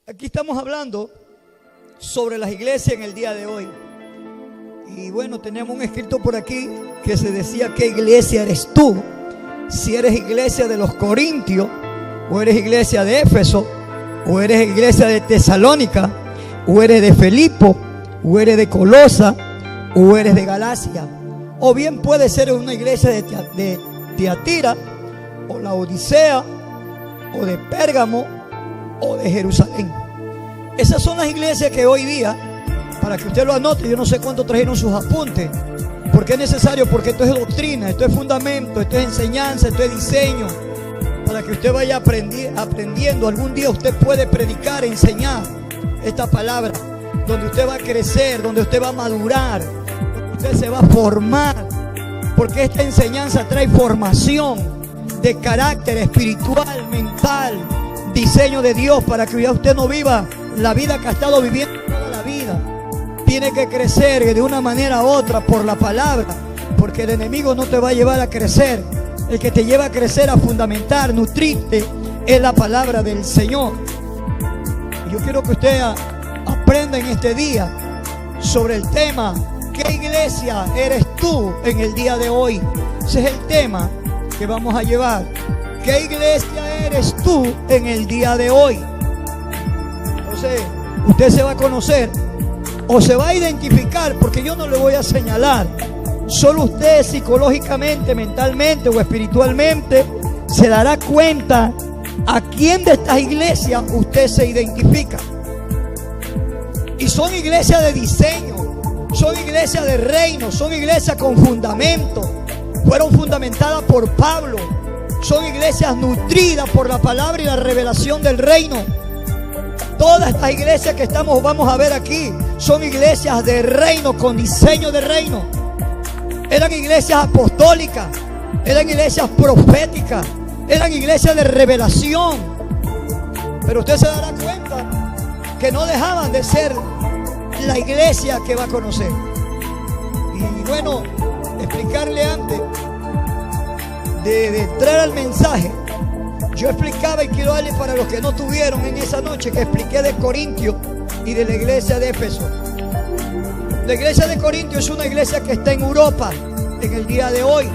Aquí estamos hablando sobre las iglesias en el día de hoy. Y bueno, tenemos un escrito por aquí que se decía: ¿qué iglesia eres tú? Si eres iglesia de los Corintios, o eres iglesia de Éfeso, o eres iglesia de Tesalónica, o eres de Filipo, o eres de Colosa, o eres de Galacia. O bien puede ser una iglesia de Tiatira, o la Odisea, o de Pérgamo, o de Jerusalén. Esas son las iglesias que hoy día, para que usted lo anote, yo no sé cuánto trajeron sus apuntes, porque es necesario, porque esto es doctrina, esto es fundamento, esto es enseñanza, esto es diseño, para que usted vaya aprendiendo. Algún día usted puede predicar, enseñar esta palabra, donde usted va a crecer, donde usted va a madurar, donde usted se va a formar, porque esta enseñanza trae formación de carácter espiritual, mental, diseño de Dios, para que ya usted no viva la vida que ha estado viviendo toda la vida. Tiene que crecer de una manera u otra por la palabra, porque el enemigo no te va a llevar a crecer. El que te lleva a crecer, a fundamentar, nutrirte, es la palabra del Señor. Y yo quiero que usted aprenda en este día sobre el tema: ¿qué iglesia eres tú en el día de hoy? Ese es el tema que vamos a llevar. ¿Qué iglesia eres tú en el día de hoy? Entonces, usted se va a conocer o se va a identificar, porque yo no le voy a señalar. Solo usted psicológicamente, mentalmente o espiritualmente se dará cuenta a quién de estas iglesias usted se identifica. Y son iglesias de diseño, son iglesias de reino, son iglesias con fundamento. Fueron fundamentadas por Pablo. Son iglesias nutridas por la palabra y la revelación del reino. Todas estas iglesias que vamos a ver aquí son iglesias de reino, con diseño de reino. Eran iglesias apostólicas, eran iglesias proféticas, eran iglesias de revelación. Pero usted se dará cuenta que no dejaban de ser la iglesia que va a conocer. Y bueno, explicarle antes de entrar al mensaje, yo explicaba, y quiero darle para los que no tuvieron en esa noche, que expliqué de Corintios y de la iglesia de Éfeso. La iglesia de Corintios es una iglesia que está en Europa en el día de hoy.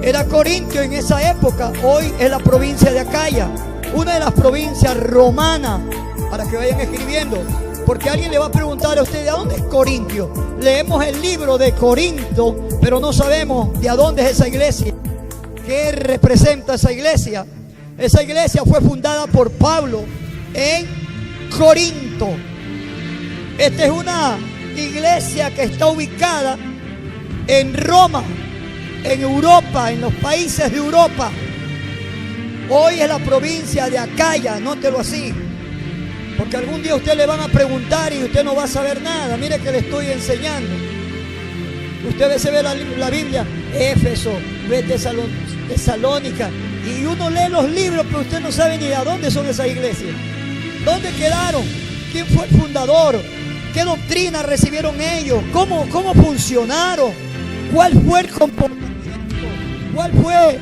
Era Corintio en esa época, hoy es la provincia de Acaya, una de las provincias romanas, para que vayan escribiendo, porque alguien le va a preguntar a usted: ¿de dónde es Corintio? Leemos el libro de Corinto, pero no sabemos de dónde es esa iglesia. ¿Qué representa esa iglesia? Esa iglesia fue fundada por Pablo en Corinto. Esta es una iglesia que está ubicada en Roma, en Europa, en los países de Europa. Hoy es la provincia de Acaya, nótelo así, porque algún día usted le van a preguntar y usted no va a saber nada. Mire que le estoy enseñando. Usted se ve la Biblia, Éfeso, ve Tesalónica, y uno lee los libros, pero usted no sabe ni de dónde son esas iglesias. ¿Dónde quedaron? ¿Quién fue el fundador? ¿Qué doctrina recibieron ellos? ¿Cómo funcionaron? ¿Cuál fue el comportamiento? ¿Cuál fue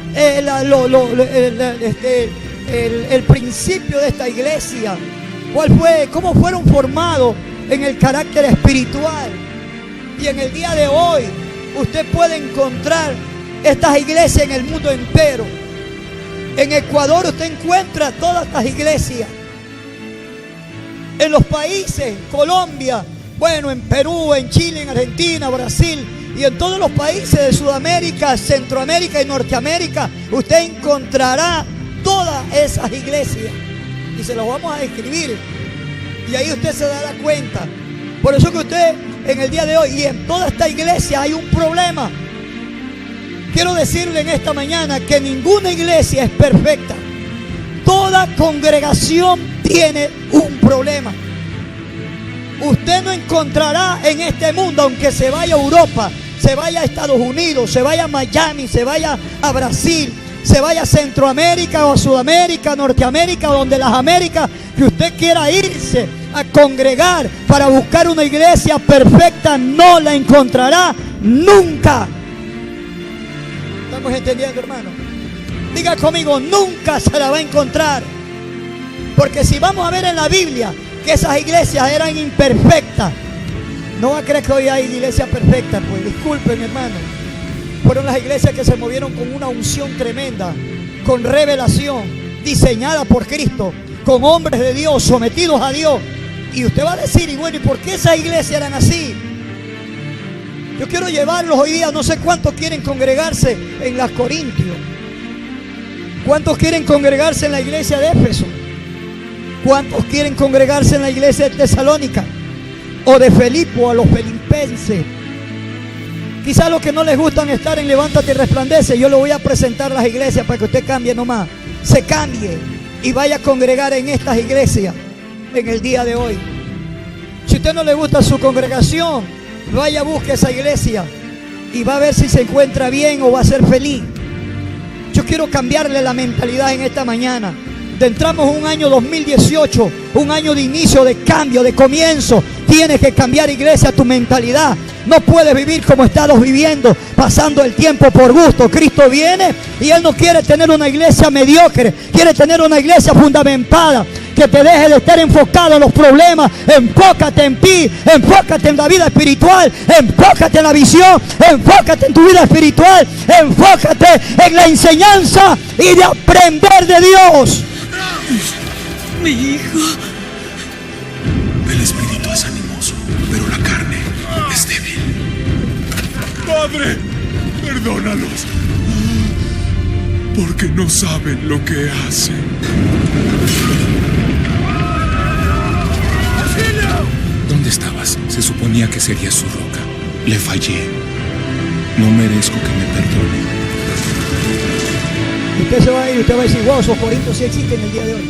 el principio de esta iglesia? ¿Cómo fueron formados en el carácter espiritual? Y en el día de hoy usted puede encontrar estas iglesias en el mundo entero. En Ecuador usted encuentra todas estas iglesias. En los países, Colombia, bueno, en Perú, en Chile, en Argentina, Brasil, y en todos los países de Sudamérica, Centroamérica y Norteamérica, usted encontrará todas esas iglesias. Y se las vamos a describir. Y ahí usted se dará cuenta. Por eso que usted en el día de hoy, y en toda esta iglesia hay un problema. Quiero decirle en esta mañana que ninguna iglesia es perfecta. Toda congregación tiene un problema. Usted no encontrará en este mundo, aunque se vaya a Europa, se vaya a Estados Unidos, se vaya a Miami, se vaya a Brasil, se vaya a Centroamérica o a Sudamérica, Norteamérica, donde las Américas, que usted quiera irse a congregar para buscar una iglesia perfecta, no la encontrará nunca. ¿Estamos entendiendo, hermano? Diga conmigo: nunca se la va a encontrar. Porque si vamos a ver en la Biblia que esas iglesias eran imperfectas, no va a creer que hoy hay iglesias perfectas. Pues disculpen, hermano. Fueron las iglesias que se movieron con una unción tremenda, con revelación, diseñada por Cristo, con hombres de Dios, sometidos a Dios. Y usted va a decir, y bueno, ¿y por qué esas iglesias eran así? Yo quiero llevarlos hoy día. No sé cuántos quieren congregarse en las Corintios. ¿Cuántos quieren congregarse en la iglesia de Éfeso? ¿Cuántos quieren congregarse en la iglesia de Tesalónica? O de Filipo, a los filipenses. Quizás los que no les gustan estar en Levántate y Resplandece, yo le voy a presentar las iglesias para que usted cambie nomás. Se cambie y vaya a congregar en estas iglesias en el día de hoy. Si a usted no le gusta su congregación, vaya, busque esa iglesia y va a ver si se encuentra bien o va a ser feliz. Yo quiero cambiarle la mentalidad en esta mañana. Entramos un año 2018, un año de inicio, de cambio, de comienzo. Tienes que cambiar, iglesia, tu mentalidad. No puedes vivir como estás viviendo, pasando el tiempo por gusto. Cristo viene y Él no quiere tener una iglesia mediocre, quiere tener una iglesia fundamentada, que te deje de estar enfocado en los problemas. Enfócate en ti, enfócate en la vida espiritual, enfócate en la visión, enfócate en tu vida espiritual, enfócate en la enseñanza y de aprender de Dios. Mi hijo. El espíritu es animoso, pero la carne es débil. Padre, perdónalos, porque no saben lo que hacen. ¿Dónde estabas? Se suponía que sería su roca. Le fallé. No merezco que me perdone. Usted se va a ir, usted va a decir, wow, esos corintios sí existen el día de hoy.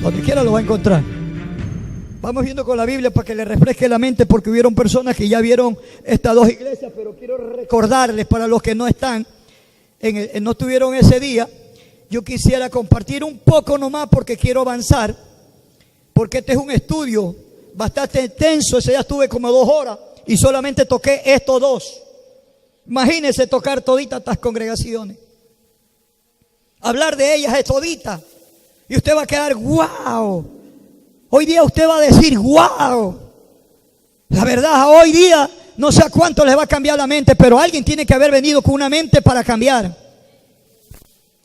Donde quiera lo va a encontrar. Vamos viendo con la Biblia para que le refresque la mente, porque hubieron personas que ya vieron estas dos iglesias, pero quiero recordarles para los que no están, no estuvieron ese día. Yo quisiera compartir un poco nomás porque quiero avanzar, porque este es un estudio bastante intenso. Ese día estuve como 2 horas y solamente toqué estos dos. Imagínense tocar toditas estas congregaciones. Hablar de ellas es todita. Y usted va a quedar wow. Hoy día usted va a decir wow. La verdad, hoy día no sé a cuánto les va a cambiar la mente, pero alguien tiene que haber venido con una mente para cambiar.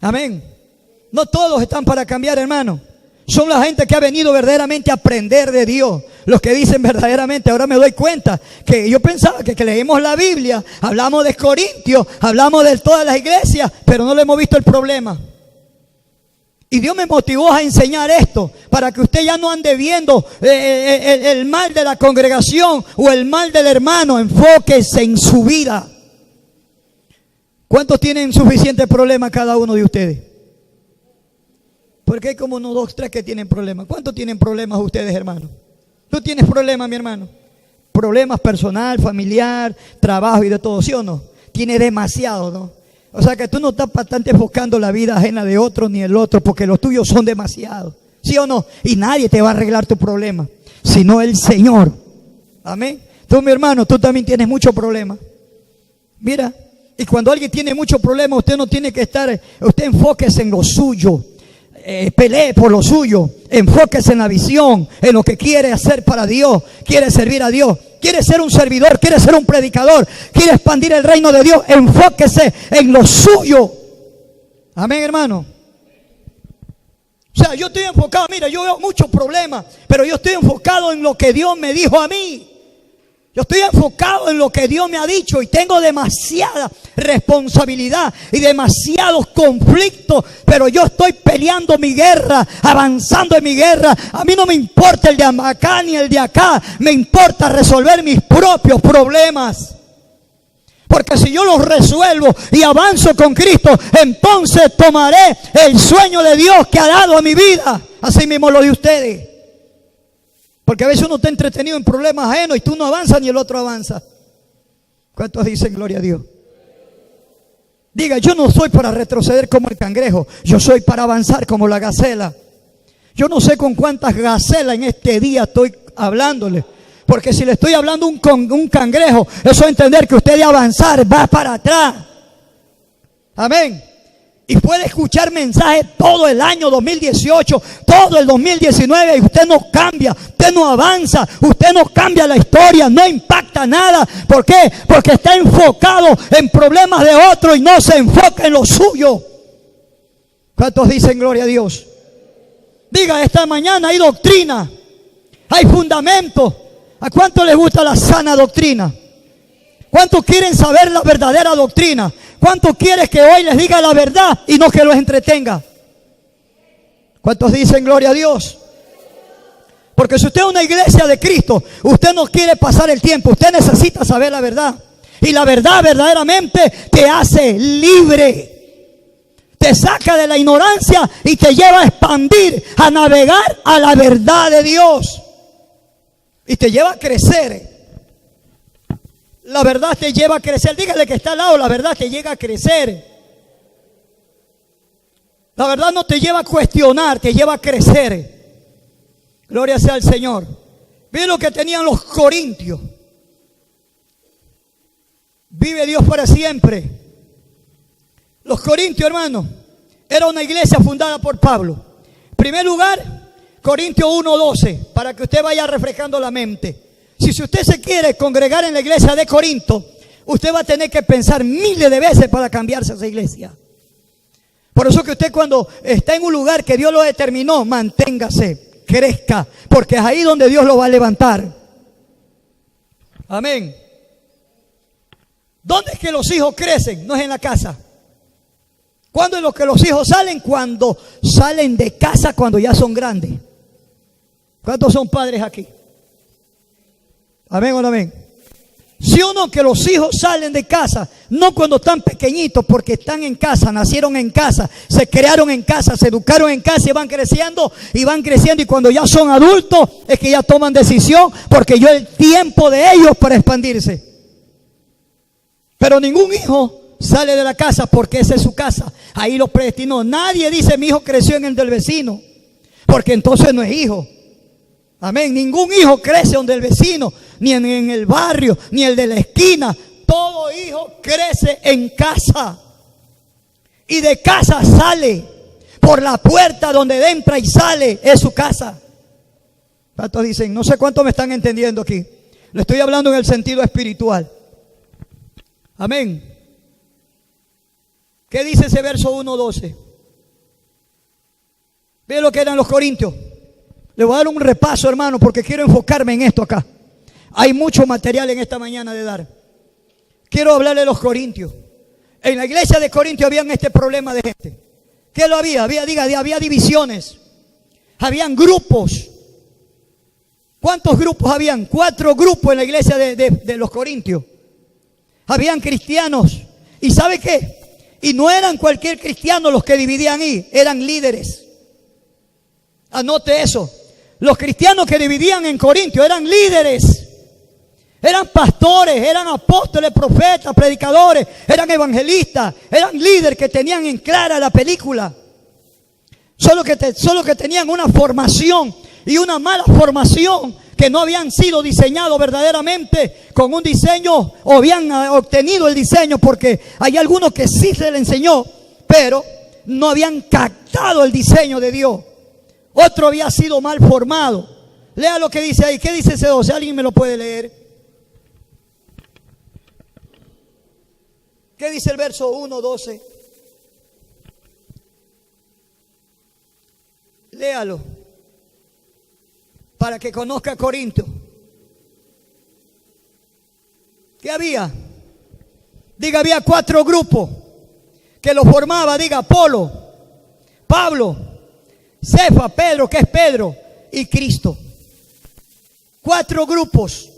Amén. No todos están para cambiar, hermano. Son la gente que ha venido verdaderamente a aprender de Dios. Los que dicen verdaderamente, ahora me doy cuenta que yo pensaba que leemos la Biblia, hablamos de Corintios, hablamos de todas las iglesias, pero no le hemos visto el problema. Y Dios me motivó a enseñar esto para que usted ya no ande viendo el mal de la congregación o el mal del hermano. Enfóquese en su vida. ¿Cuántos tienen suficiente problema cada uno de ustedes? Porque hay como 1, 2, 3 que tienen problemas. ¿Cuántos tienen problemas ustedes, hermano? ¿Tú tienes problemas, mi hermano? Problemas personal, familiar, trabajo y de todo, ¿sí o no? Tiene demasiado, ¿no? O sea que tú no estás bastante enfocando la vida ajena de otro ni el otro, porque los tuyos son demasiados, ¿sí o no? Y nadie te va a arreglar tu problema, sino el Señor. Amén. Tú, mi hermano, tú también tienes muchos problemas. Mira, y cuando alguien tiene muchos problemas, usted no tiene que estar, usted enfóquese en lo suyo. Pelee por lo suyo, enfóquese en la visión, en lo que quiere hacer para Dios, quiere servir a Dios, quiere ser un servidor, quiere ser un predicador, quiere expandir el reino de Dios. Enfóquese en lo suyo. Amén, hermano. O sea, yo estoy enfocado, mira, yo veo muchos problemas, pero yo estoy enfocado en lo que Dios me dijo a mí. Yo estoy enfocado en lo que Dios me ha dicho y tengo demasiada responsabilidad y demasiados conflictos, pero yo estoy peleando mi guerra, avanzando en mi guerra. A mí no me importa el de acá ni el de acá, me importa resolver mis propios problemas. Porque si yo los resuelvo y avanzo con Cristo, entonces tomaré el sueño de Dios que ha dado a mi vida. Así mismo lo de ustedes. Porque a veces uno está entretenido en problemas ajenos y tú no avanzas ni el otro avanza. ¿Cuántos dicen gloria a Dios? Diga, yo no soy para retroceder como el cangrejo, yo soy para avanzar como la gacela. Yo no sé con cuántas gacelas en este día estoy hablándole. Porque si le estoy hablando un cangrejo, eso es entender que usted de avanzar va para atrás. Amén. Y puede escuchar mensajes todo el año 2018, todo el 2019 y usted no cambia, usted no avanza, usted no cambia la historia, no impacta nada. ¿Por qué? Porque está enfocado en problemas de otro y no se enfoca en lo suyo. ¿Cuántos dicen gloria a Dios? Diga, esta mañana hay doctrina, hay fundamento. ¿A cuánto les gusta la sana doctrina? ¿Cuántos quieren saber la verdadera doctrina? ¿Cuántos quieren que hoy les diga la verdad y no que los entretenga? ¿Cuántos dicen gloria a Dios? Porque si usted es una iglesia de Cristo, usted no quiere pasar el tiempo, usted necesita saber la verdad. Y la verdad verdaderamente te hace libre. Te saca de la ignorancia y te lleva a expandir, a navegar a la verdad de Dios. Y te lleva a crecer. La verdad te lleva a crecer. Dígale que está al lado, la verdad te llega a crecer. La verdad no te lleva a cuestionar, te lleva a crecer. Gloria sea al Señor. Ve lo que tenían los corintios. Vive Dios para siempre. Los corintios, hermanos, era una iglesia fundada por Pablo. En primer lugar, Corintios 1:12, para que usted vaya refrescando la mente. Si usted se quiere congregar en la iglesia de Corinto, usted va a tener que pensar miles de veces para cambiarse a esa iglesia. Por eso que usted cuando está en un lugar que Dios lo determinó, manténgase, crezca, porque es ahí donde Dios lo va a levantar. Amén. ¿Dónde es que los hijos crecen? No es en la casa. ¿Cuándo es lo que los hijos salen? Cuando salen de casa, cuando ya son grandes. ¿Cuántos son padres aquí? Amén o no amén. ¿Sí o no que los hijos salen de casa? No cuando están pequeñitos, porque están en casa, nacieron en casa, se crearon en casa, se educaron en casa y van creciendo. Y cuando ya son adultos es que ya toman decisión, porque yo el tiempo de ellos para expandirse. Pero ningún hijo sale de la casa porque esa es su casa. Ahí lo predestinó. Nadie dice mi hijo creció en el del vecino, porque entonces no es hijo. Amén. Ningún hijo crece donde el vecino, ni en el barrio, ni el de la esquina. Todo hijo crece en casa. Y de casa sale. Por la puerta donde entra y sale es su casa. ¿Cuántos dicen? No sé cuántos me están entendiendo aquí. Le estoy hablando en el sentido espiritual. Amén. ¿Qué dice ese verso 1:12? Ve lo que eran los corintios. Le voy a dar un repaso, hermano, porque quiero enfocarme en esto acá. Hay mucho material en esta mañana de dar. Quiero hablarle de los corintios. En la iglesia de Corintios habían este problema de gente. ¿Qué lo había? Había divisiones. Habían grupos. ¿Cuántos grupos habían? 4 grupos en la iglesia de los corintios. Habían cristianos. ¿Y sabe qué? Y no eran cualquier cristiano los que dividían ahí. Eran líderes. Anote eso. Los cristianos que dividían en Corintios eran líderes. Eran pastores, eran apóstoles, profetas, predicadores, eran evangelistas, eran líderes que tenían en clara la película. Solo que tenían una formación y una mala formación, que no habían sido diseñados verdaderamente con un diseño, o habían obtenido el diseño, porque hay algunos que sí se le enseñó, pero no habían captado el diseño de Dios. Otro había sido mal formado. Lea lo que dice ahí. ¿Qué dice ese 12? ¿Alguien me lo puede leer? ¿Qué dice el verso 1:12? Léalo para que conozca Corinto. ¿Qué había? Diga, había 4 grupos que lo formaba. Diga, Apolo, Pablo, Cefa, Pedro, que es Pedro, y Cristo. 4 grupos.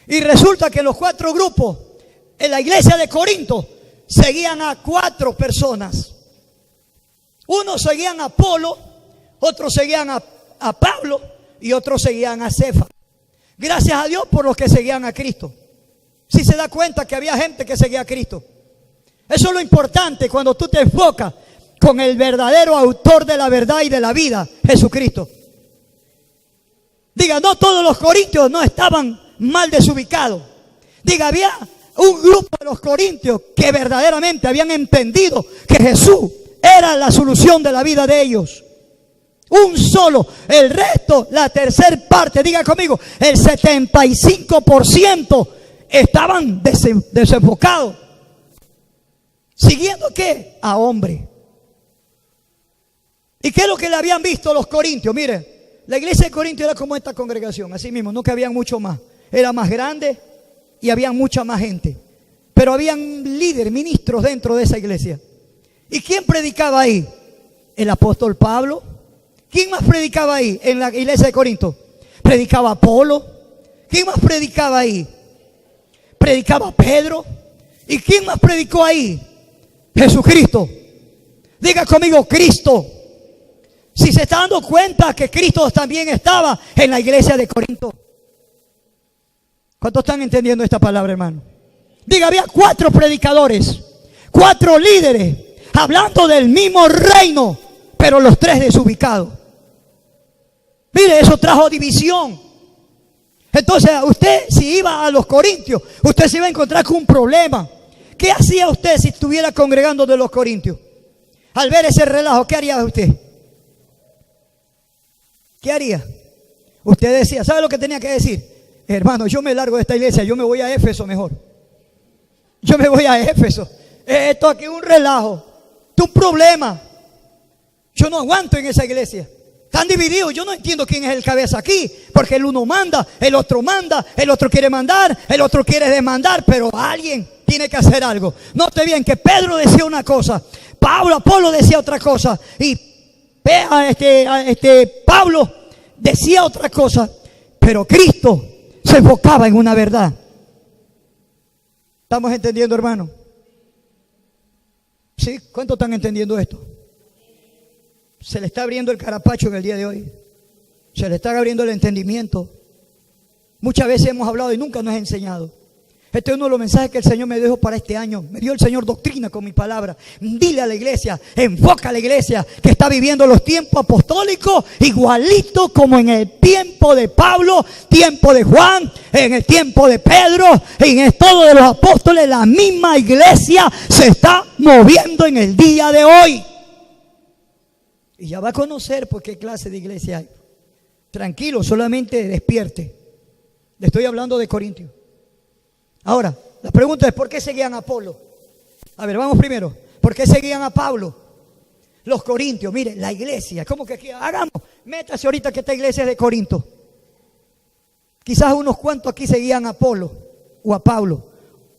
Y resulta que los 4 grupos en la iglesia de Corinto seguían a 4 personas. Unos seguían a Apolo, otros seguían a Pablo y otros seguían a Cefa. Gracias a Dios por los que seguían a Cristo. Si se da cuenta que había gente que seguía a Cristo. Eso es lo importante cuando tú te enfocas con el verdadero autor de la verdad y de la vida, Jesucristo. Diga, no todos los corintios no estaban mal desubicados. Diga, había un grupo de los corintios que verdaderamente habían entendido que Jesús era la solución de la vida de ellos. Un solo. El resto, la tercer parte, diga conmigo, el 75% estaban desenfocados. ¿Siguiendo qué? A hombre. ¿Y qué es lo que le habían visto los corintios? Mire, la iglesia de Corinto era como esta congregación, así mismo, no que habían mucho más. Era más grande y había mucha más gente. Pero habían líderes, ministros dentro de esa iglesia. ¿Y quién predicaba ahí? El apóstol Pablo. ¿Quién más predicaba ahí en la iglesia de Corinto? Predicaba Apolo. ¿Quién más predicaba ahí? Predicaba Pedro. ¿Y quién más predicó ahí? Jesucristo. Diga conmigo, Cristo. Si se está dando cuenta que Cristo también estaba en la iglesia de Corinto. ¿Cuántos están entendiendo esta palabra, hermano? Diga, había 4 predicadores, 4 líderes, hablando del mismo reino, pero los 3 desubicados. Mire, eso trajo división. Entonces, usted si iba a los corintios, usted se iba a encontrar con un problema. ¿Qué hacía usted si estuviera congregando de los corintios? Al ver ese relajo, ¿qué haría usted? ¿Qué haría? Usted decía, ¿sabe lo que tenía que decir? Hermano, yo me largo de esta iglesia, yo me voy a Éfeso mejor. Yo me voy a Éfeso. Esto aquí es un relajo, es un problema. Yo no aguanto en esa iglesia. Están divididos, yo no entiendo quién es el cabeza aquí. Porque el uno manda, el otro quiere mandar, el otro quiere demandar. Pero alguien tiene que hacer algo. Note bien que Pedro decía una cosa, Apolo decía otra cosa, y Pablo decía otra cosa, pero Cristo se enfocaba en una verdad. ¿Estamos entendiendo, hermano? ¿Sí? ¿Cuántos están entendiendo esto? Se le está abriendo el carapacho en el día de hoy. Se le está abriendo el entendimiento. Muchas veces hemos hablado y nunca nos ha enseñado. Este es uno de los mensajes que el Señor me dejó para este año. Me dio el Señor doctrina con mi palabra. Dile a la iglesia, enfoca a la iglesia que está viviendo los tiempos apostólicos igualito como en el tiempo de Pablo, tiempo de Juan, en el tiempo de Pedro, en todo de los apóstoles. La misma iglesia se está moviendo en el día de hoy. Y ya va a conocer por qué clase de iglesia hay. Tranquilo, solamente despierte. Le estoy hablando de Corintios. Ahora, la pregunta es, ¿por qué seguían a Apolo? A ver, vamos primero. ¿Por qué seguían a Pablo? Los corintios, mire, la iglesia. ¿Cómo que aquí? Hagamos, métase ahorita que esta iglesia es de Corinto. Quizás unos cuantos aquí seguían a Apolo o a Pablo.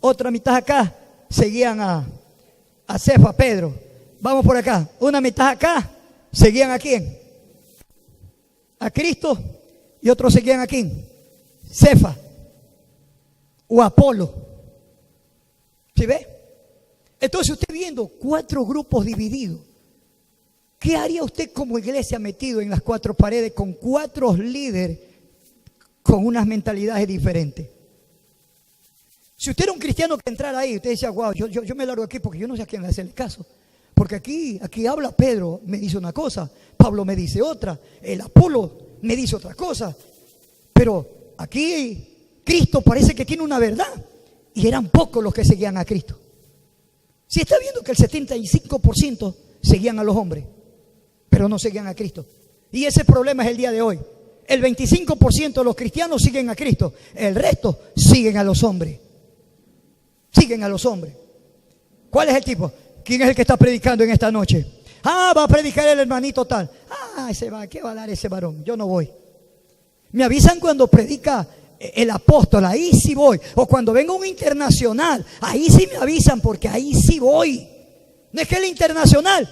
Otra mitad acá seguían a Cefa, Pedro. Vamos por acá. Una mitad acá seguían a quién? A Cristo. Y otros seguían a quién? Cefa o Apolo. ¿Sí ve? Entonces usted viendo 4 grupos divididos, ¿qué haría usted como iglesia metido en las 4 paredes con 4 líderes con unas mentalidades diferentes? Si usted era un cristiano que entrara ahí, usted decía, wow, yo me largo aquí porque yo no sé a quién le hacerle caso. Porque aquí habla Pedro, me dice una cosa, Pablo me dice otra, el Apolo me dice otra cosa. Pero aquí Cristo parece que tiene una verdad. Y eran pocos los que seguían a Cristo. Si está viendo que el 75% seguían a los hombres, pero no seguían a Cristo. Y ese problema es el día de hoy. El 25% de los cristianos siguen a Cristo. El resto siguen a los hombres. Siguen a los hombres. ¿Cuál es el tipo? ¿Quién es el que está predicando en esta noche? Va a predicar el hermanito tal. ¿Qué va a dar ese varón? Yo no voy. Me avisan cuando predica el apóstol, ahí sí voy. O cuando venga un internacional, ahí sí me avisan porque ahí sí voy. No es que el internacional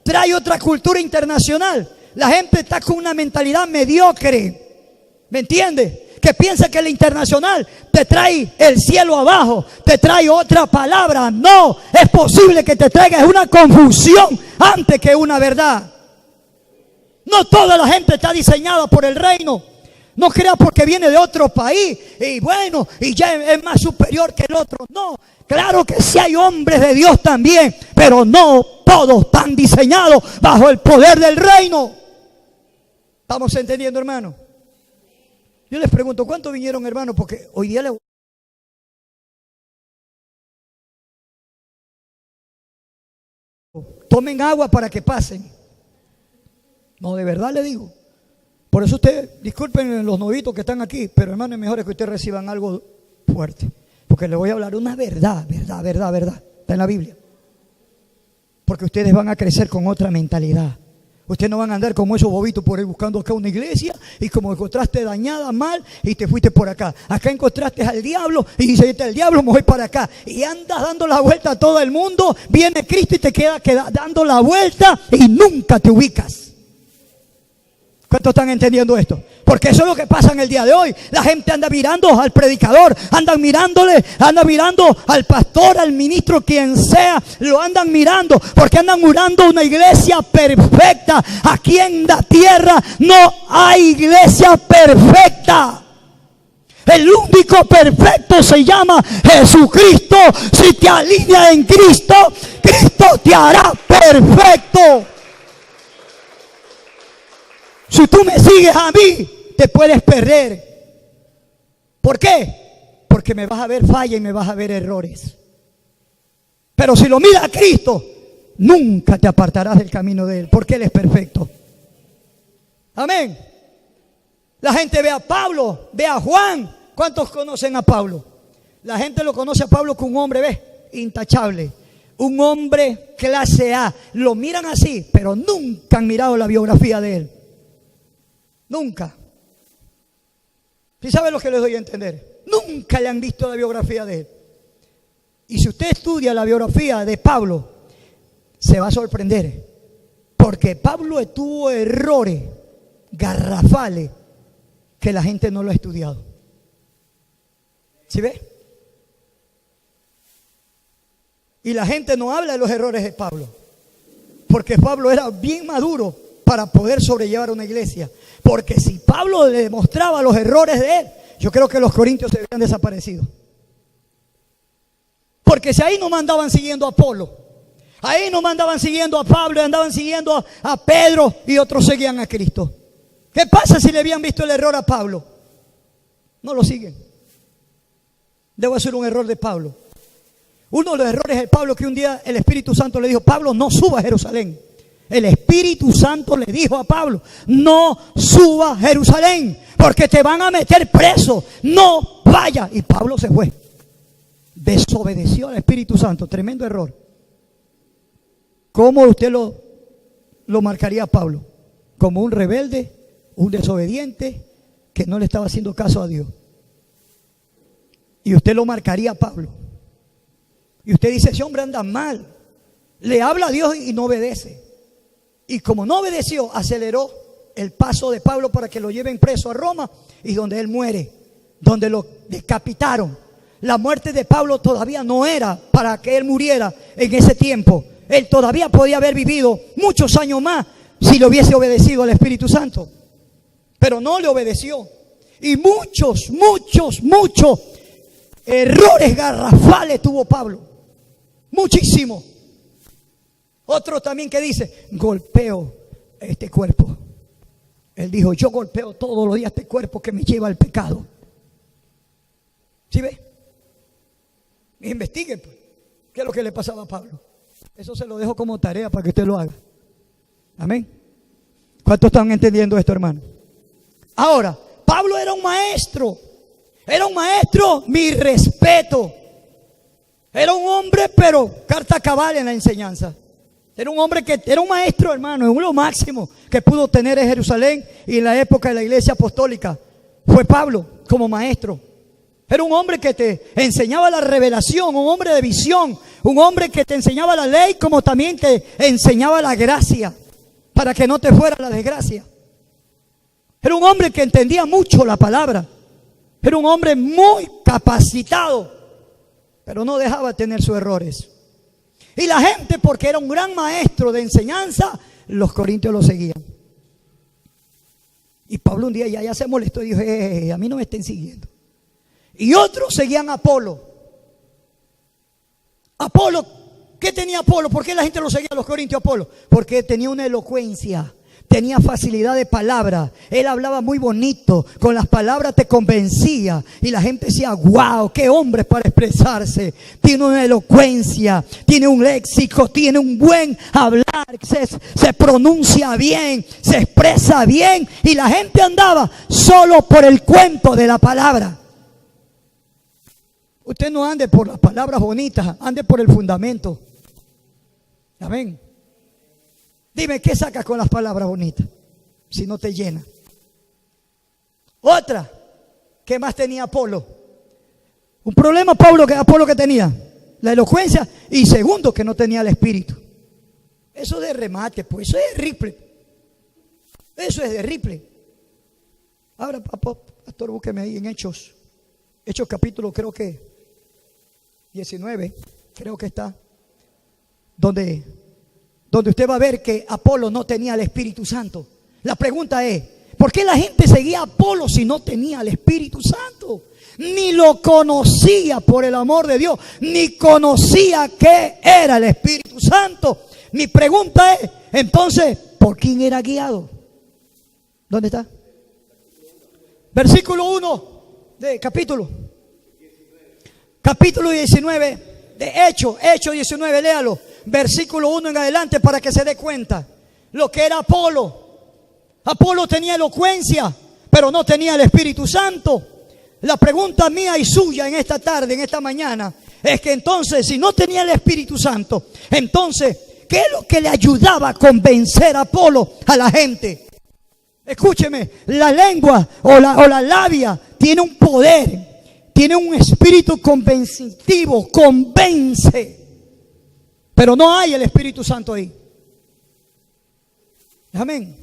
trae otra cultura internacional. La gente está con una mentalidad mediocre. ¿Me entiende? Que piensa que el internacional te trae el cielo abajo, te trae otra palabra. No, es posible que te traiga una confusión antes que una verdad. No toda la gente está diseñada por el reino. No crea porque viene de otro país y bueno, y ya es más superior que el otro. No, claro que sí hay hombres de Dios también, pero no todos están diseñados bajo el poder del reino. ¿Estamos entendiendo, hermano? Yo les pregunto, ¿cuántos vinieron, hermano? Porque hoy día tomen agua para que pasen. No, de verdad le digo. Por eso usted, disculpen los novitos que están aquí, pero hermano, es mejor que ustedes reciban algo fuerte. Porque les voy a hablar una verdad. Está en la Biblia. Porque ustedes van a crecer con otra mentalidad. Ustedes no van a andar como esos bobitos por ahí buscando acá una iglesia y como encontraste dañada, mal, y te fuiste por acá. Acá encontraste al diablo y dices, el diablo, me voy para acá. Y andas dando la vuelta a todo el mundo, viene Cristo y te queda dando la vuelta y nunca te ubicas. ¿Cuántos están entendiendo esto? Porque eso es lo que pasa en el día de hoy. La gente anda mirando al predicador, anda mirando al pastor, al ministro, quien sea, lo andan mirando, porque andan mirando una iglesia perfecta. Aquí en la tierra no hay iglesia perfecta. El único perfecto se llama Jesucristo. Si te alineas en Cristo, Cristo te hará perfecto. Si tú me sigues a mí, te puedes perder. ¿Por qué? Porque me vas a ver falla y me vas a ver errores. Pero si lo miras a Cristo, nunca te apartarás del camino de Él, porque Él es perfecto. Amén. La gente ve a Pablo, ve a Juan. ¿Cuántos conocen a Pablo? La gente lo conoce a Pablo como un hombre, ¿ves? Intachable. Un hombre clase A. Lo miran así, pero nunca han mirado la biografía de él. Nunca. ¿Sí saben lo que les doy a entender? Nunca le han visto la biografía de él. Y si usted estudia la biografía de Pablo, se va a sorprender. Porque Pablo tuvo errores garrafales que la gente no lo ha estudiado. ¿Sí ve? Y la gente no habla de los errores de Pablo. Porque Pablo era bien maduro para poder sobrellevar una iglesia. Porque si Pablo le demostraba los errores de él, yo creo que los corintios se habían desaparecido. Porque si ahí no mandaban siguiendo a Apolo, ahí no mandaban siguiendo a Pablo, andaban siguiendo a Pedro y otros seguían a Cristo. ¿Qué pasa si le habían visto el error a Pablo? No lo siguen. Debo ser un error de Pablo. Uno de los errores de Pablo que un día el Espíritu Santo le dijo, Pablo, no suba a Jerusalén. El Espíritu Santo le dijo a Pablo, no suba a Jerusalén, porque te van a meter preso, no vaya. Y Pablo se fue. Desobedeció al Espíritu Santo, tremendo error. ¿Cómo usted lo marcaría a Pablo? Como un rebelde, un desobediente, que no le estaba haciendo caso a Dios. Y usted lo marcaría a Pablo. Y usted dice, ese hombre anda mal, le habla a Dios y no obedece. Y como no obedeció, aceleró el paso de Pablo para que lo lleven preso a Roma, y donde él muere, donde lo decapitaron. La muerte de Pablo todavía no era para que él muriera en ese tiempo. Él todavía podía haber vivido muchos años más si le hubiese obedecido al Espíritu Santo. Pero no le obedeció. Y muchos errores garrafales tuvo Pablo. Muchísimo. Otro también que dice, golpeo este cuerpo. Él dijo, yo golpeo todos los días este cuerpo que me lleva al pecado. ¿Sí ve? Investiguen pues, qué es lo que le pasaba a Pablo. Eso se lo dejo como tarea para que usted lo haga. Amén. ¿Cuántos están entendiendo esto, hermano? Ahora, Pablo era un maestro. Era un maestro, mi respeto. Era un hombre, pero carta cabal en la enseñanza. Era un hombre que era un maestro, hermano, es lo máximo que pudo tener en Jerusalén y en la época de la iglesia apostólica. Fue Pablo como maestro. Era un hombre que te enseñaba la revelación, un hombre de visión, un hombre que te enseñaba la ley como también te enseñaba la gracia, para que no te fuera la desgracia. Era un hombre que entendía mucho la palabra. Era un hombre muy capacitado, pero no dejaba de tener sus errores. Y la gente, porque era un gran maestro de enseñanza, los corintios lo seguían. Y Pablo un día ya se molestó y dijo, a mí no me estén siguiendo. Y otros seguían a Apolo. Apolo, ¿qué tenía Apolo? ¿Por qué la gente lo seguía a los corintios a Apolo? Porque tenía una elocuencia, tenía facilidad de palabra. Él hablaba muy bonito, con las palabras te convencía y la gente decía: wow, qué hombre para expresarse, tiene una elocuencia, tiene un léxico, tiene un buen hablar, se pronuncia bien, se expresa bien, y la gente andaba solo por el cuento de la palabra. Usted no ande por las palabras bonitas, ande por el fundamento. Amén. Dime, ¿qué sacas con las palabras bonitas si no te llena? Otra, ¿qué más tenía Apolo? Un problema Apolo que tenía, la elocuencia, y segundo, que no tenía el espíritu. Eso de remate, pues, eso es de Ripley. Eso es de Ripley. Ahora, pastor, búsqueme ahí en Hechos capítulo, creo que 19, creo que está, donde usted va a ver que Apolo no tenía el Espíritu Santo. La pregunta es: ¿por qué la gente seguía a Apolo si no tenía el Espíritu Santo? Ni lo conocía, por el amor de Dios, ni conocía qué era el Espíritu Santo. Mi pregunta es, entonces, ¿por quién era guiado? ¿Dónde está? Versículo 1 de capítulo 19 de Hechos 19, léalo. Versículo 1 en adelante, para que se dé cuenta lo que era Apolo. Apolo tenía elocuencia, pero no tenía el Espíritu Santo. La pregunta mía y suya en esta tarde, en esta mañana, es que entonces, si no tenía el Espíritu Santo, entonces, ¿qué es lo que le ayudaba a convencer a Apolo a la gente? Escúcheme, la lengua o la labia tiene un poder, tiene un espíritu convencitivo, convence. Pero no hay el Espíritu Santo ahí. Amén.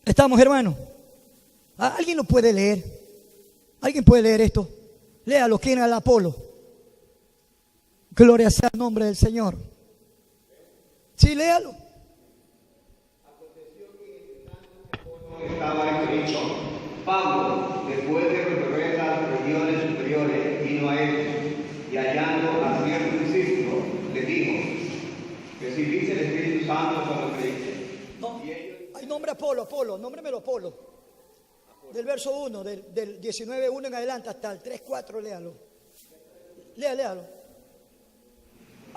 ¿Estamos, hermanos? ¿Alguien lo puede leer? ¿Alguien puede leer esto? Léalo. ¿Quién era el Apolo? Gloria sea el nombre del Señor. Sí, léalo. Estaba escrito: Pablo, después de recorrer las regiones superiores, vino a ellos, y hallando a cierto discípulo, le dijo: ¿recibiste el Espíritu Santo cuando creíste? No, hay nombre Apolo, nómbremelo Apolo. Del verso 1, del 19:1 en adelante hasta el 3:4, léalo. Léalo.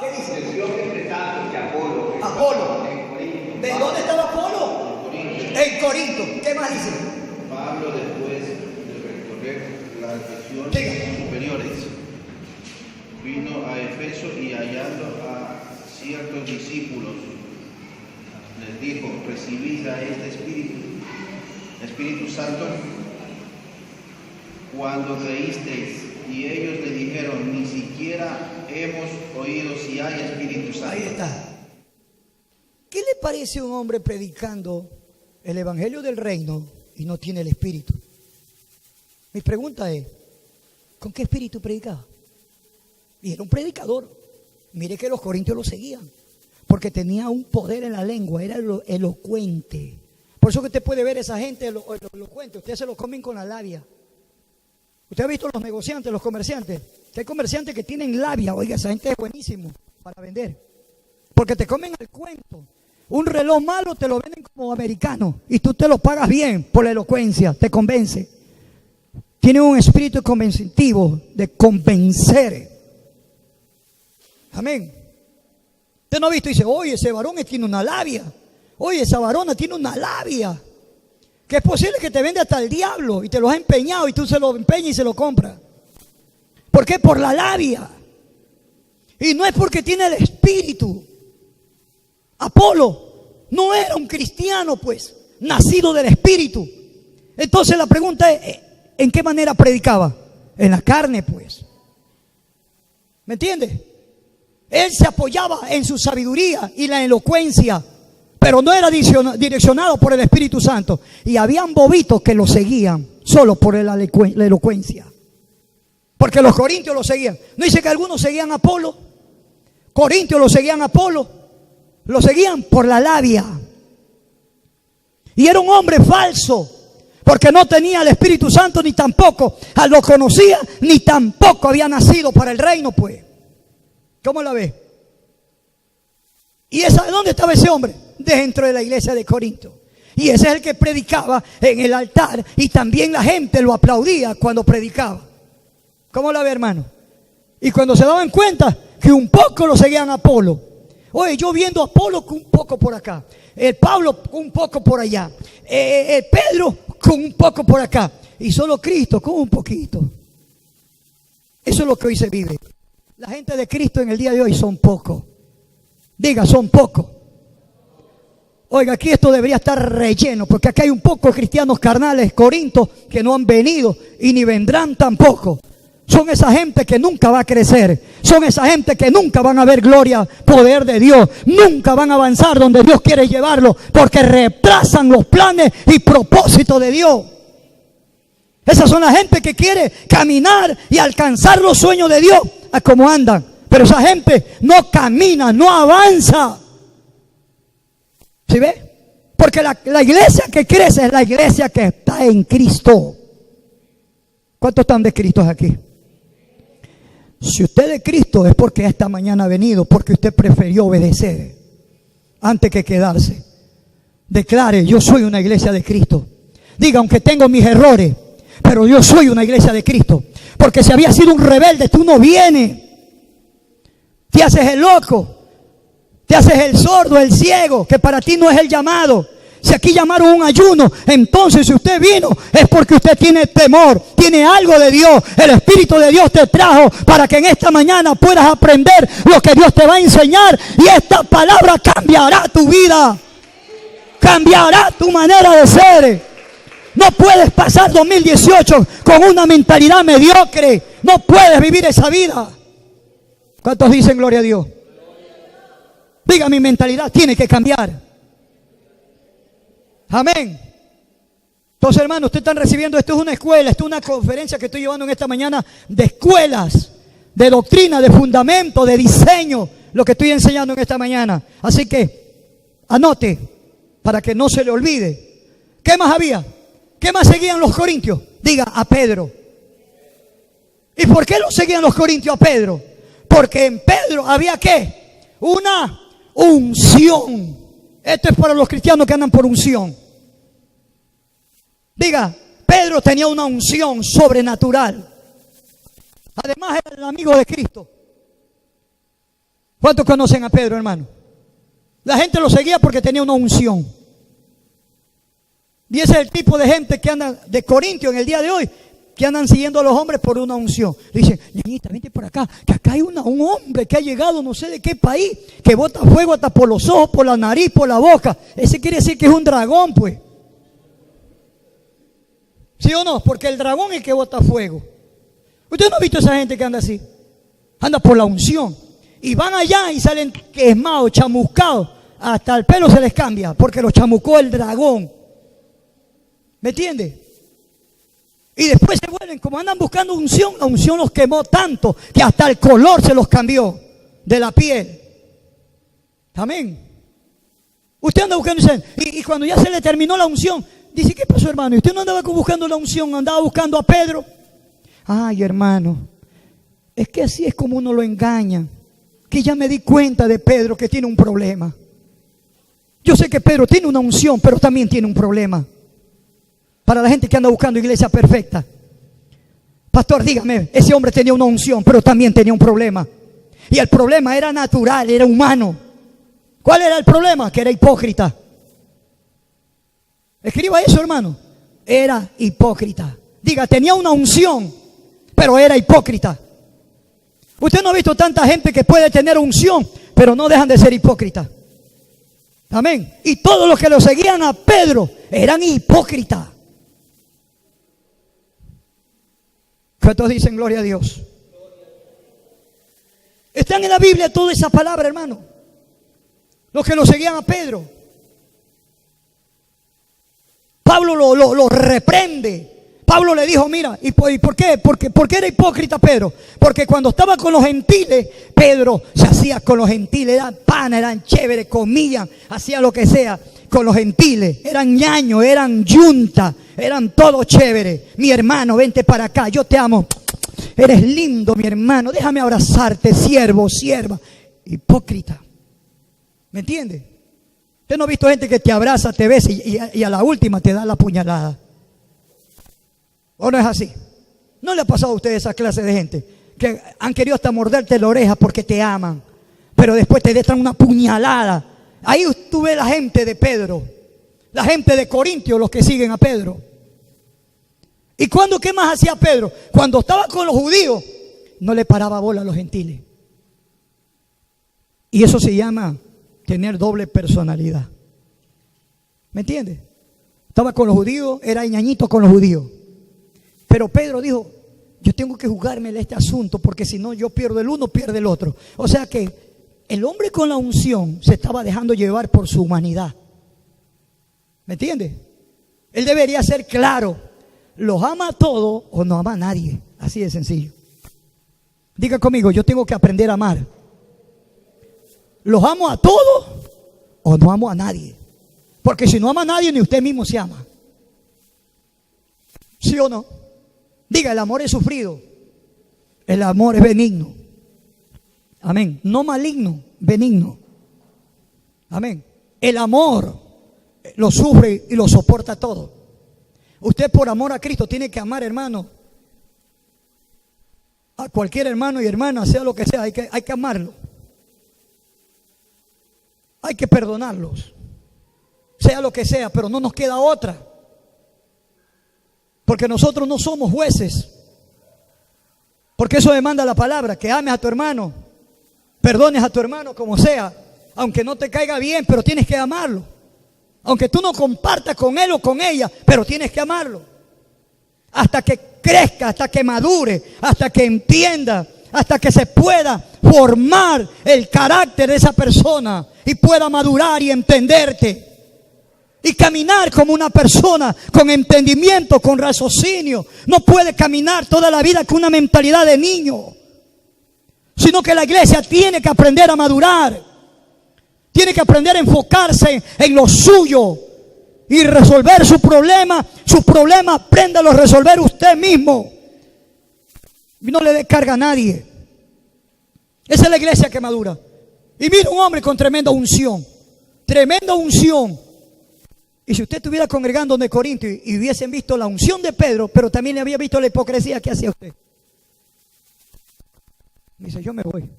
¿Qué dice? Aconteció que entre tanto que Apolo en Corinto. ¿De dónde estaba Apolo? En Corinto. ¿Qué más dice? Pablo, después de recorrer las regiones superiores, vino a Efeso y hallando a ciertos discípulos, les dijo: ¿recibís a este Espíritu Santo cuando creísteis? Y ellos le dijeron: ni siquiera hemos oído si hay Espíritu Santo. Ahí está. ¿Qué le parece a un hombre predicando el evangelio del reino y no tiene el Espíritu? Mi pregunta es: ¿con qué espíritu predicaba? Y era un predicador. Mire que los corintios lo seguían, porque tenía un poder en la lengua, era elocuente. Por eso que usted puede ver esa gente elocuente, ustedes se lo comen con la labia. Usted ha visto los negociantes, los comerciantes. Hay comerciantes que tienen labia. Oiga, esa gente es buenísimo para vender, porque te comen el cuento. Un reloj malo te lo venden como americano y tú te lo pagas bien por la elocuencia, te convence. Tiene un espíritu convencitivo de convencer. Amén. Usted no ha visto y dice: oye, ese varón tiene una labia. Oye, esa varona tiene una labia. Que es posible que te vende hasta el diablo y te lo has empeñado y tú se lo empeñas y se lo compras. ¿Por qué? Por la labia. Y no es porque tiene el espíritu. Apolo no era un cristiano, pues, nacido del espíritu. Entonces la pregunta es: ¿en qué manera predicaba? En la carne, pues. ¿Me entiendes? Él se apoyaba en su sabiduría y la elocuencia, pero no era direccionado por el Espíritu Santo. Y habían bobitos que lo seguían solo por la elocuencia, porque los corintios lo seguían. ¿No dice que algunos seguían a Apolo? Corintios lo seguían a Apolo. Lo seguían por la labia. Y era un hombre falso, porque no tenía el Espíritu Santo, ni tampoco lo conocía, ni tampoco había nacido para el reino, pues. ¿Cómo la ve? ¿Y esa, dónde estaba ese hombre? dentro de la iglesia de Corinto. Y ese es el que predicaba en el altar. Y también la gente lo aplaudía cuando predicaba. ¿Cómo la ve, hermano? Y cuando se daban cuenta que un poco lo seguían a Apolo. Oye, yo viendo a Apolo con un poco por acá. El Pablo con un poco por allá. El Pedro con un poco por acá. Y solo Cristo con un poquito. Eso es lo que hoy se vive. La gente de Cristo en el día de hoy son pocos. Diga, son pocos. Oiga, aquí esto debería estar relleno, porque aquí hay un poco de cristianos carnales, Corinto, que no han venido y ni vendrán tampoco. Son esa gente que nunca va a crecer. Son esa gente que nunca van a ver gloria, poder de Dios. Nunca van a avanzar donde Dios quiere llevarlos, porque retrasan los planes y propósitos de Dios. Esas son la gente que quiere caminar y alcanzar los sueños de Dios a como andan. Pero esa gente no camina, no avanza. ¿Sí ve? Porque la iglesia que crece es la iglesia que está en Cristo. ¿Cuántos están de Cristo aquí? Si usted es de Cristo es porque esta mañana ha venido, porque usted prefirió obedecer antes que quedarse. Declare, yo soy una iglesia de Cristo. Diga, aunque tengo mis errores, pero yo soy una iglesia de Cristo. Porque si había sido un rebelde, tú no vienes. Te haces el loco. Te haces el sordo, el ciego, que para ti no es el llamado. Si aquí llamaron un ayuno, entonces si usted vino es porque usted tiene temor, tiene algo de Dios. El Espíritu de Dios te trajo para que en esta mañana puedas aprender lo que Dios te va a enseñar. Y esta palabra cambiará tu vida, cambiará tu manera de ser. No puedes pasar 2018 con una mentalidad mediocre. No puedes vivir esa vida. ¿Cuántos dicen gloria a Dios? Diga, mi mentalidad tiene que cambiar. Amén. Entonces, hermanos, ustedes están recibiendo, esto es una escuela, esto es una conferencia que estoy llevando en esta mañana de escuelas, de doctrina, de fundamento, de diseño, lo que estoy enseñando en esta mañana. Así que anote para que no se le olvide. ¿Qué más había? ¿Qué más seguían los corintios? Diga, a Pedro. ¿Y por qué lo seguían los corintios a Pedro? Porque en Pedro había ¿qué? Una unción. Esto es para los cristianos que andan por unción. Diga, Pedro tenía una unción sobrenatural. Además era el amigo de Cristo. ¿Cuántos conocen a Pedro, hermano? La gente lo seguía porque tenía una unción. Y ese es el tipo de gente que anda de Corintio en el día de hoy, que andan siguiendo a los hombres por una unción. Le dicen, niñita, vente por acá, que acá hay un hombre que ha llegado no sé de qué país, que bota fuego hasta por los ojos, por la nariz, por la boca. Ese quiere decir que es un dragón, pues. ¿Sí o no? Porque el dragón es el que bota fuego. ¿Usted no ha visto a esa gente que anda así? Anda por la unción. Y van allá y salen quemados, chamuscados. Hasta el pelo se les cambia, porque los chamucó el dragón. ¿Me entiende? Y después se vuelven, como andan buscando unción, la unción los quemó tanto que hasta el color se los cambió de la piel. Amén. Usted anda buscando, y cuando ya se le terminó la unción, dice, ¿qué pasó, hermano? ¿Y usted no andaba buscando la unción, andaba buscando a Pedro? Ay, hermano, es que así es como uno lo engaña. Que ya me di cuenta de Pedro que tiene un problema. Yo sé que Pedro tiene una unción, pero también tiene un problema. Para la gente que anda buscando iglesia perfecta. Pastor, dígame, ese hombre tenía una unción, pero también tenía un problema. Y el problema era natural, era humano. ¿Cuál era el problema? Que era hipócrita. Escriba eso, hermano. Era hipócrita. Diga, tenía una unción, pero era hipócrita. Usted no ha visto tanta gente que puede tener unción, pero no dejan de ser hipócritas. Amén. Y todos los que lo seguían a Pedro eran hipócritas. ¿Cuántos dicen gloria a Dios? Están en la Biblia toda esa palabra, hermano. Los que lo seguían a Pedro. Pablo lo reprende. Pablo le dijo, mira, ¿y por qué? ¿Por qué era hipócrita Pedro? Porque cuando estaba con los gentiles, Pedro se hacía con los gentiles, eran pana, eran chéveres, comían, hacía lo que sea con los gentiles, eran ñaños, eran yunta, eran todos chéveres. Mi hermano, vente para acá, yo te amo, eres lindo mi hermano, déjame abrazarte, siervo, sierva. Hipócrita, ¿me entiendes? Usted no ha visto gente que te abraza, te besa y a la última te da la puñalada. ¿O no es así? ¿No le ha pasado a usted esa clase de gente que han querido hasta morderte la oreja porque te aman, pero después te dejan una puñalada? Ahí tú ves la gente de Pedro, la gente de Corintios, los que siguen a Pedro. ¿Y qué más hacía Pedro? Cuando estaba con los judíos, no le paraba bola a los gentiles. Y eso se llama tener doble personalidad. ¿Me entiendes? Estaba con los judíos, era ñañito con los judíos. Pero Pedro dijo, yo tengo que jugármele este asunto, porque si no yo pierdo el uno, pierde el otro. O sea que el hombre con la unción se estaba dejando llevar por su humanidad. ¿Me entiendes? Él debería ser claro. ¿Los ama a todos o no ama a nadie? Así de sencillo. Diga conmigo, yo tengo que aprender a amar. ¿Los amo a todos o no amo a nadie? Porque si no ama a nadie, ni usted mismo se ama. ¿Sí o no? Diga, el amor es sufrido. El amor es benigno. Amén. No maligno, benigno. Amén. El amor lo sufre y lo soporta todo. Usted por amor a Cristo tiene que amar, hermano, a cualquier hermano y hermana, sea lo que sea, hay que amarlo. Hay que perdonarlos, sea lo que sea, pero no nos queda otra. Porque nosotros no somos jueces. Porque eso demanda la palabra, que ames a tu hermano, perdones a tu hermano como sea, aunque no te caiga bien, pero tienes que amarlo. Aunque tú no compartas con él o con ella, pero tienes que amarlo. Hasta que crezca, hasta que madure, hasta que entienda, hasta que se pueda formar el carácter de esa persona y pueda madurar y entenderte. Y caminar como una persona con entendimiento, con raciocinio. No puede caminar toda la vida con una mentalidad de niño, sino que la iglesia tiene que aprender a madurar. Tiene que aprender a enfocarse en lo suyo y resolver su problema. Su problema, apréndalo a resolver usted mismo. Y no le dé carga a nadie. Esa es la iglesia que madura. Y mira un hombre con tremenda unción. Tremenda unción. Y si usted estuviera congregando en Corinto y hubiesen visto la unción de Pedro, pero también le había visto la hipocresía que hacía usted. Me dice, yo me voy.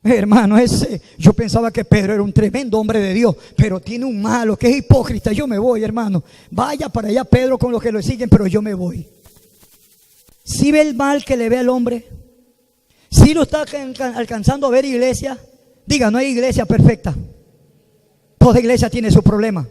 Hermano, yo pensaba que Pedro era un tremendo hombre de Dios, pero tiene un malo que es hipócrita. Yo me voy, hermano. Vaya para allá Pedro con los que lo siguen, pero yo me voy. ¿Sí ve el mal que le ve al hombre? ¿Sí lo está alcanzando a ver, iglesia? Diga, no hay iglesia perfecta. Toda iglesia tiene su problema.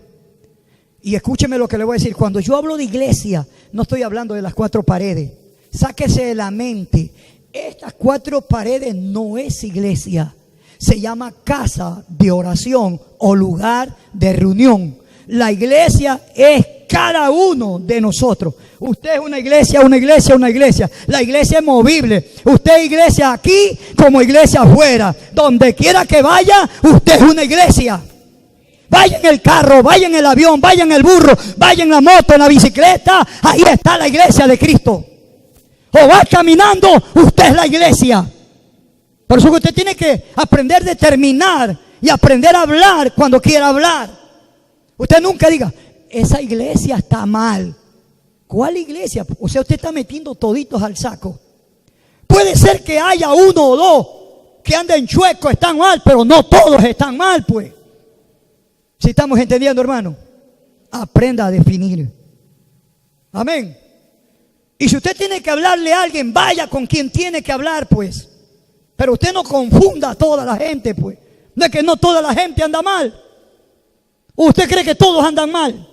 Y escúcheme lo que le voy a decir. Cuando yo hablo de iglesia, no estoy hablando de las cuatro paredes. Sáquese de la mente. Estas cuatro paredes no es iglesia. Se llama casa de oración o lugar de reunión. La iglesia es cada uno de nosotros. Usted es una iglesia, una iglesia, una iglesia. La iglesia es movible. Usted es iglesia aquí como iglesia afuera. Donde quiera que vaya, usted es una iglesia. Vaya en el carro, vaya en el avión, vaya en el burro, vaya en la moto, en la bicicleta. Ahí está la iglesia de Cristo. O va caminando, usted es la iglesia. Por eso usted tiene que aprender a determinar y aprender a hablar cuando quiera hablar. Usted nunca diga, esa iglesia está mal. ¿Cuál iglesia? O sea, usted está metiendo toditos al saco. Puede ser que haya uno o dos que anden chuecos, están mal, pero no todos están mal, pues. Si estamos entendiendo, hermano, aprenda a definir. Amén. Y si usted tiene que hablarle a alguien, vaya con quien tiene que hablar, pues. Pero usted no confunda a toda la gente, pues. No es que no toda la gente anda mal. ¿Usted cree que todos andan mal?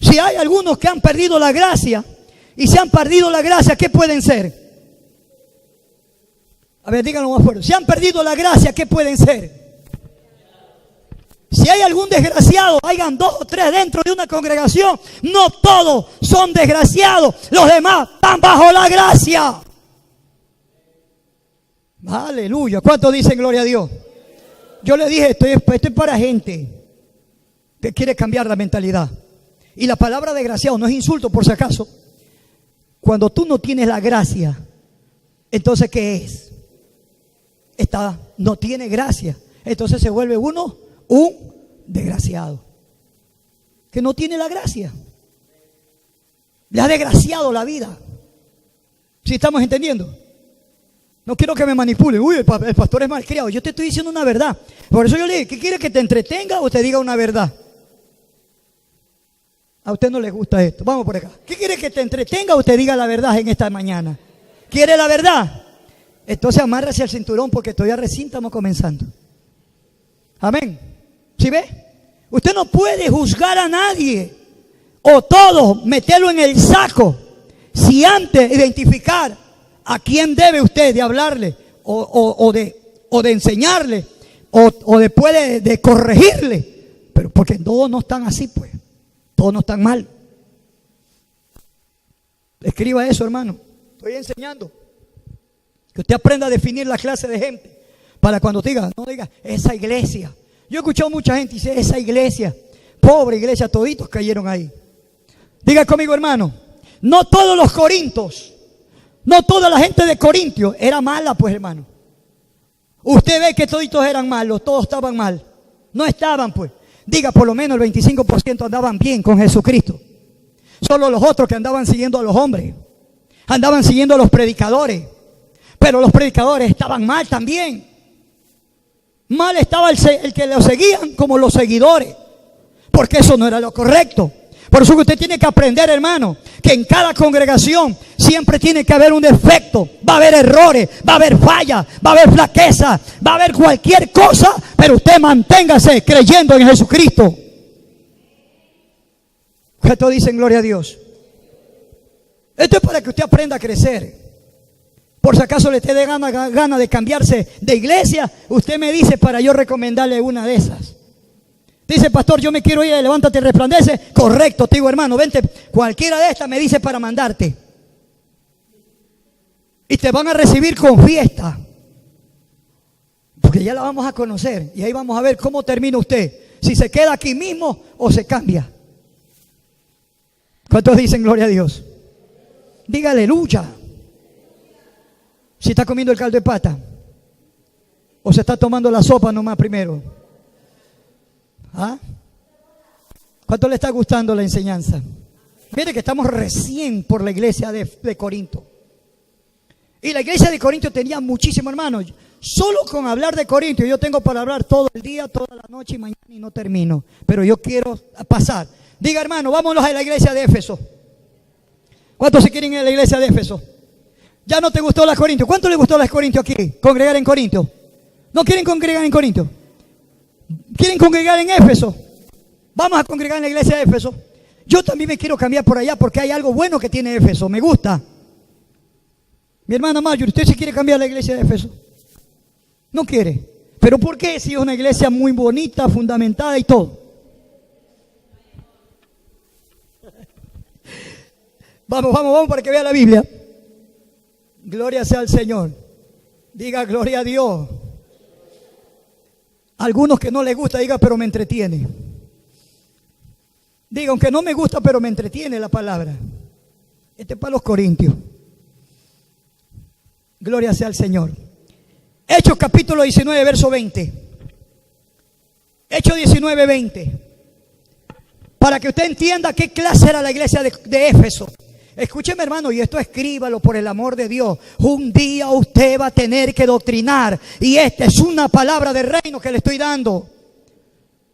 Si hay algunos que han perdido la gracia, y si han perdido la gracia, ¿qué pueden ser? A ver, díganlo más fuerte. Si han perdido la gracia, ¿qué pueden ser? Si hay algún desgraciado, hayan 2 o 3 dentro de una congregación, no todos son desgraciados, los demás están bajo la gracia. Aleluya. ¿Cuántos dicen gloria a Dios? Yo le dije, esto es para gente que quiere cambiar la mentalidad. Y la palabra desgraciado no es insulto, por si acaso. Cuando tú no tienes la gracia, entonces ¿qué es? No tiene gracia. Entonces se vuelve uno un desgraciado, que no tiene la gracia. Le ha desgraciado la vida. ¿Sí estamos entendiendo? No quiero que me manipulen. Uy, el pastor es malcriado. Yo te estoy diciendo una verdad. Por eso yo le digo, ¿qué quiere, que te entretenga o te diga una verdad? A usted no le gusta esto. Vamos por acá. ¿Qué quiere, que te entretenga o te diga la verdad en esta mañana? ¿Quiere la verdad? Entonces amárrese al cinturón, porque todavía recién estamos comenzando. Amén. ¿Sí ve? Usted no puede juzgar a nadie o todo meterlo en el saco si antes identificar a quién debe usted de hablarle o de enseñarle o después de corregirle. Pero porque todos no están así, pues. Todos no están mal. Escriba eso, hermano. Estoy enseñando. Que usted aprenda a definir la clase de gente. Para cuando diga, no diga, esa iglesia. Yo he escuchado mucha gente y dice, esa iglesia. Pobre iglesia, toditos cayeron ahí. Diga conmigo, hermano. No todos los corintios, no toda la gente de Corintio era mala, pues, hermano. Usted ve que toditos eran malos, todos estaban mal. No estaban, pues. Diga, por lo menos el 25% andaban bien con Jesucristo. Solo los otros que andaban siguiendo a los hombres, andaban siguiendo a los predicadores. Pero los predicadores estaban mal también. Mal estaba el que los seguían como los seguidores, porque eso no era lo correcto. Por eso que usted tiene que aprender, hermano, que en cada congregación siempre tiene que haber un defecto. Va a haber errores, va a haber fallas, va a haber flaqueza, va a haber cualquier cosa, pero usted manténgase creyendo en Jesucristo. ¿Cuántos dicen gloria a Dios? Esto es para que usted aprenda a crecer. Por si acaso le dé gana de cambiarse de iglesia, usted me dice para yo recomendarle una de esas. Dice, pastor, yo me quiero ir, levántate y resplandece. Correcto, te digo, hermano, vente. Cualquiera de estas me dice para mandarte. Y te van a recibir con fiesta. Porque ya la vamos a conocer. Y ahí vamos a ver cómo termina usted. Si se queda aquí mismo o se cambia. ¿Cuántos dicen gloria a Dios? Diga aleluya. Si está comiendo el caldo de pata. O se está tomando la sopa nomás primero. ¿Ah? ¿Cuánto le está gustando la enseñanza? Mire que estamos recién por la iglesia de Corinto. Y la iglesia de Corinto tenía muchísimos hermanos. Solo con hablar de Corinto yo tengo para hablar todo el día, toda la noche y mañana y no termino. Pero yo quiero pasar. Diga, hermano, vámonos a la iglesia de Éfeso. ¿Cuántos se quieren ir a la iglesia de Éfeso? ¿Ya no te gustó la Corinto? ¿Cuánto le gustó la Corinto aquí? Congregar en Corinto. ¿No quieren congregar en Corinto? ¿Quieren congregar en Éfeso? Vamos a congregar en la iglesia de Éfeso. Yo también me quiero cambiar por allá porque hay algo bueno que tiene Éfeso. Me gusta. Mi hermana Mayor, ¿usted se quiere cambiar a la iglesia de Éfeso? No quiere. ¿Pero por qué? Si es una iglesia muy bonita, fundamentada y todo. Vamos para que vea la Biblia. Gloria sea al Señor. Diga gloria a Dios. Algunos que no les gusta, diga, pero me entretiene. Diga, aunque no me gusta, pero me entretiene la palabra. Este es para los corintios. Gloria sea al Señor. Hechos capítulo 19, verso 20. Hechos 19, 20. Para que usted entienda qué clase era la iglesia de Éfeso. Escúcheme, hermano, y esto escríbalo por el amor de Dios. Un día usted va a tener que doctrinar. Y esta es una palabra de reino que le estoy dando.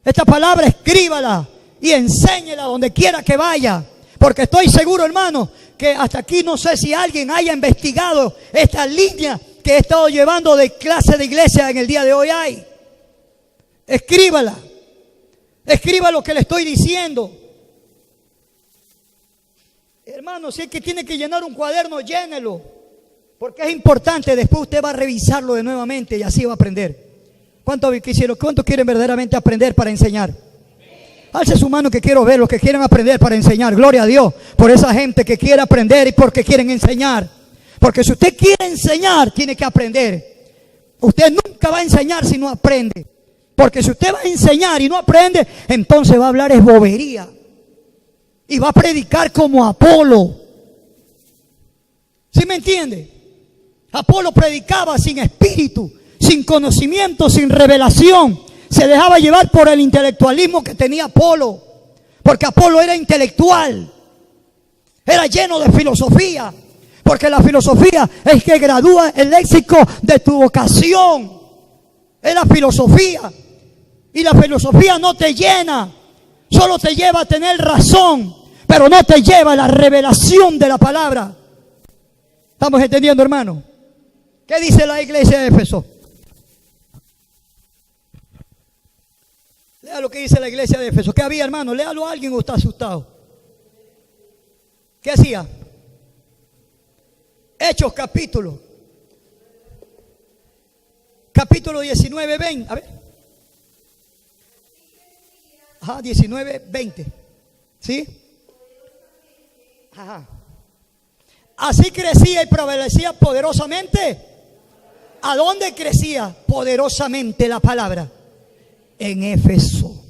Esta palabra escríbala y enséñela donde quiera que vaya. Porque estoy seguro, hermano, que hasta aquí no sé si alguien haya investigado esta línea que he estado llevando de clase de iglesia en el día de hoy. Escríbala. Escriba lo que le estoy diciendo. Hermano, si es que tiene que llenar un cuaderno, llénelo. Porque es importante. Después usted va a revisarlo de nuevamente y así va a aprender. ¿Cuántos quieren verdaderamente aprender para enseñar? Alce su mano que quiero ver los que quieren aprender para enseñar. Gloria a Dios por esa gente que quiere aprender y porque quieren enseñar. Porque si usted quiere enseñar, tiene que aprender. Usted nunca va a enseñar si no aprende. Porque si usted va a enseñar y no aprende, entonces va a hablar es bobería. Y va a predicar como Apolo. ¿Sí me entiende? Apolo predicaba sin espíritu, sin conocimiento, sin revelación, se dejaba llevar por el intelectualismo que tenía Apolo, porque Apolo era intelectual, era lleno de filosofía, porque la filosofía es que gradúa el léxico de tu vocación. Es la filosofía, y la filosofía no te llena, solo te lleva a tener razón, pero no te lleva a la revelación de la palabra. ¿Estamos entendiendo, hermano? ¿Qué dice la iglesia de Éfeso? Lea lo que dice la iglesia de Éfeso. ¿Qué había, hermano? Léalo a alguien o está asustado. ¿Qué hacía? Hechos capítulo 19, 20. A ver. Ajá, 19, 20. ¿Sí? Ajá. Así crecía y prevalecía poderosamente. ¿A dónde crecía poderosamente la palabra? En Éfeso.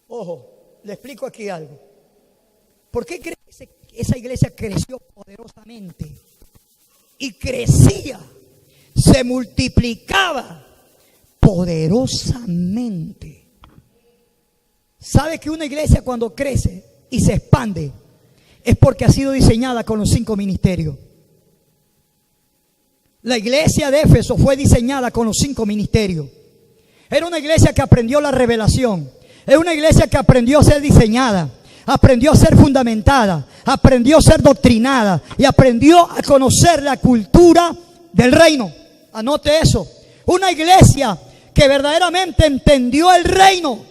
Ojo, le explico aquí algo. ¿Por qué cree que esa iglesia creció poderosamente? Y crecía, se multiplicaba poderosamente. ¿Sabe que una iglesia cuando crece y se expande es porque ha sido diseñada con los 5 ministerios? La iglesia de Éfeso fue diseñada con los 5 ministerios. Era una iglesia que aprendió la revelación. Era una iglesia que aprendió a ser diseñada, aprendió a ser fundamentada, aprendió a ser doctrinada y aprendió a conocer la cultura del reino. Anote eso. Una iglesia que verdaderamente entendió el reino.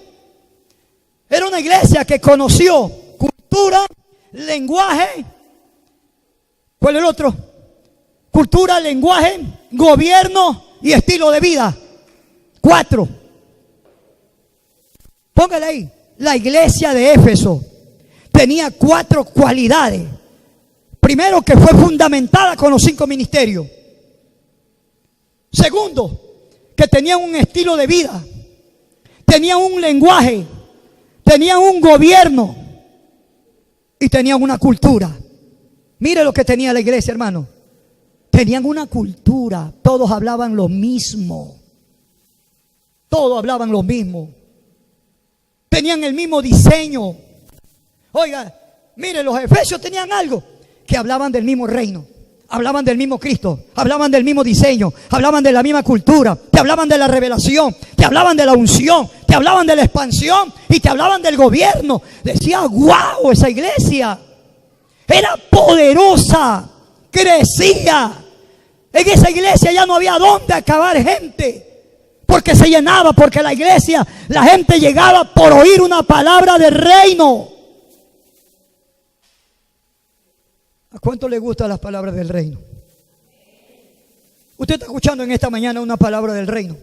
Era una iglesia que conoció cultura, lenguaje. ¿Cuál es el otro? Cultura, lenguaje, gobierno y estilo de vida. 4. Póngale ahí. La iglesia de Éfeso tenía 4 cualidades. Primero, que fue fundamentada con los 5 ministerios. Segundo, que tenían un estilo de vida, tenían un lenguaje, tenían un gobierno y tenían una cultura. Mire lo que tenía la iglesia, hermano. Tenían una cultura, todos hablaban lo mismo. Todos hablaban lo mismo. Tenían el mismo diseño. Oiga, mire, los efesios tenían algo, que hablaban del mismo reino, hablaban del mismo Cristo, hablaban del mismo diseño, hablaban de la misma cultura, te hablaban de la revelación, te hablaban de la unción, te hablaban de la expansión y te hablaban del gobierno. Decía, wow, esa iglesia era poderosa, crecía. En esa iglesia ya no había dónde acabar gente, porque se llenaba, porque la iglesia, la gente llegaba por oír una palabra del reino. ¿A cuánto le gustan las palabras del reino? Usted está escuchando en esta mañana una palabra del reino.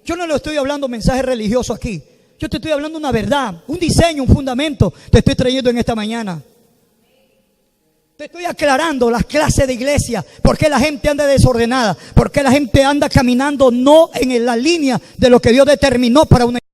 Yo no le estoy hablando mensaje religioso aquí. Yo te estoy hablando una verdad, un diseño, un fundamento. Te estoy trayendo en esta mañana. Te estoy aclarando las clases de iglesia. ¿Por qué la gente anda desordenada? ¿Por qué la gente anda caminando no en la línea de lo que Dios determinó para una iglesia?